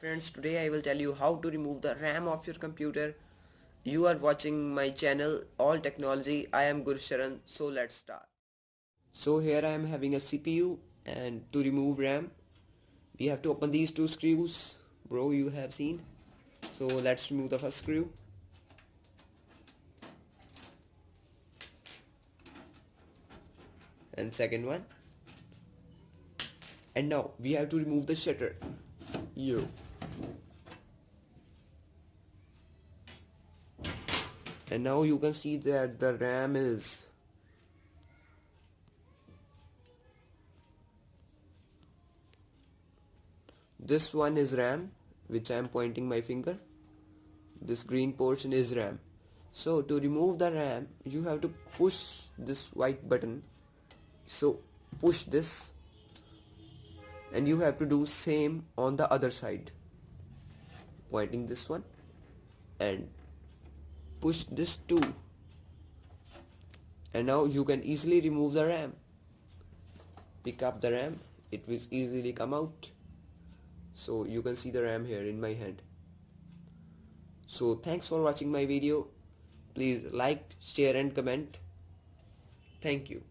friends, today I will tell you how to remove the RAM of your computer. You are watching my channel All Technology. I am Gursharan, so let's start. So here I am having a CPU, and to remove RAM we have to open these two screws, bro, you have seen. So let's remove the first screw and second one, and now we have to remove the shutter. Yo. And now you can see that the RAM is this one is RAM, which I am pointing my finger. This green portion is RAM. So to remove the RAM you have to push this white button. So push this, and you have to do same on the other side, pointing this one, and push this too, and now you can easily remove the RAM. Pick up the RAM, it will easily come out. So you can see the RAM here in my hand. So thanks for watching my video. Please like, share and comment. Thank you.